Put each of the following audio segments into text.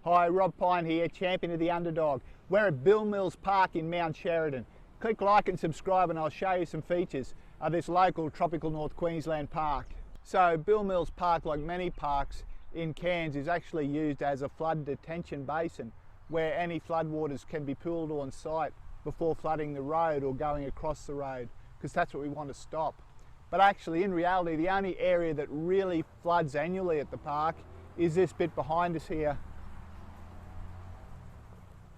Hi, Rob Pyne here, champion of the underdog. We're at Bill Mills Park in Mount Sheridan. Click like and subscribe and I'll show you some features of this local tropical North Queensland park. So Bill Mills Park, like many parks in Cairns, is actually used as a flood detention basin where any floodwaters can be pooled on site before flooding the road or going across the road, because that's what we want to stop. But actually, in reality, the only area that really floods annually at the park is this bit behind us here,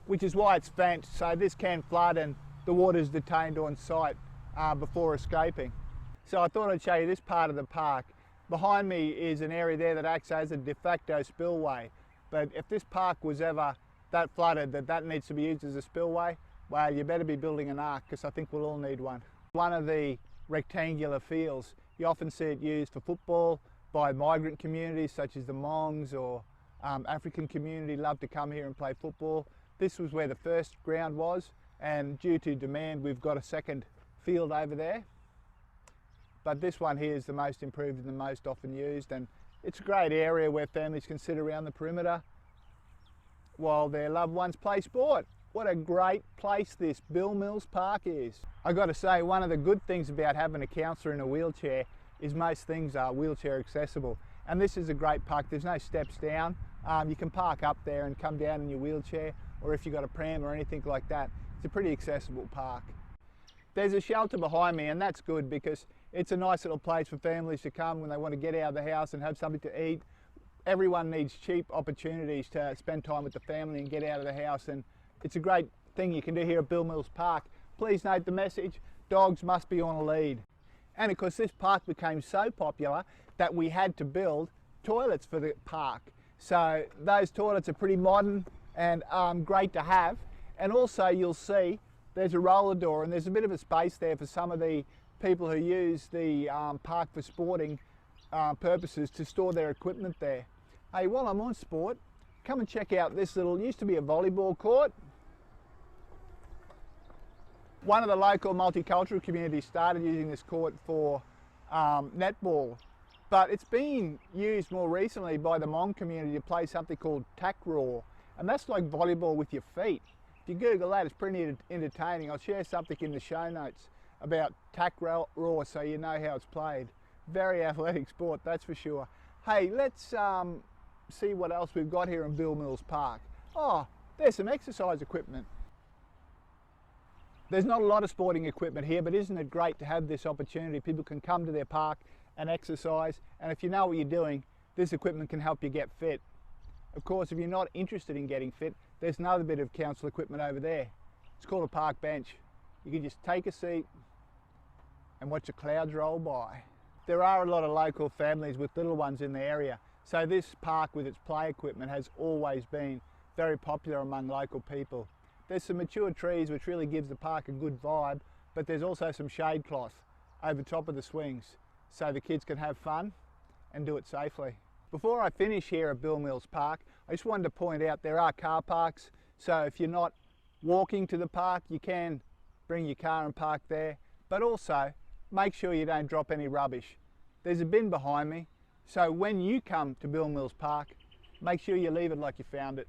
which is why it's fenced, so this can flood and the water is detained on site before escaping. So I thought I'd show you this part of the park. Behind me is an area there that acts as a de facto spillway, but if this park was ever that flooded that needs to be used as a spillway, well, you better be building an ark, because I think we'll all need one. One of the rectangular fields, you often see it used for football by migrant communities such as the Mongs or African community love to come here and play football. This was where the first ground was, and due to demand we've got a second field over there. But this one here is the most improved and the most often used, and it's a great area where families can sit around the perimeter while their loved ones play sport. What a great place this Bill Mills Park is. I got to say, one of the good things about having a counsellor in a wheelchair is most things are wheelchair accessible, and this is a great park. There's no steps down. You can park up there and come down in your wheelchair, or if you've got a pram or anything like that. It's a pretty accessible park. There's a shelter behind me, and that's good because it's a nice little place for families to come when they want to get out of the house and have something to eat. Everyone needs cheap opportunities to spend time with the family and get out of the house, and it's a great thing you can do here at Bill Mills Park. Please note the message: dogs must be on a lead. And of course, this park became so popular that we had to build toilets for the park. So those toilets are pretty modern and great to have. And also you'll see there's a roller door, and there's a bit of a space there for some of the people who use the park for sporting purposes to store their equipment there. Hey, while I'm on sport, come and check out this little, used to be a volleyball court. One of the local multicultural communities started using this court for netball, but it's been used more recently by the Hmong community to play something called tack raw, and that's like volleyball with your feet. If you Google that, it's pretty entertaining. I'll share something in the show notes about tack raw so you know how it's played. Very athletic sport, that's for sure. Hey, let's see what else we've got here in Bill Mills Park. Oh, there's some exercise equipment. There's not a lot of sporting equipment here, but isn't it great to have this opportunity? People can come to their park and exercise, and if you know what you're doing, this equipment can help you get fit. Of course, if you're not interested in getting fit, there's another bit of council equipment over there. It's called a park bench. You can just take a seat and watch the clouds roll by. There are a lot of local families with little ones in the area, so this park with its play equipment has always been very popular among local people. There's some mature trees which really gives the park a good vibe, but there's also some shade cloth over top of the swings so the kids can have fun and do it safely. Before I finish here at Bill Mills Park, I just wanted to point out there are car parks, so if you're not walking to the park, you can bring your car and park there, but also make sure you don't drop any rubbish. There's a bin behind me, so when you come to Bill Mills Park, make sure you leave it like you found it.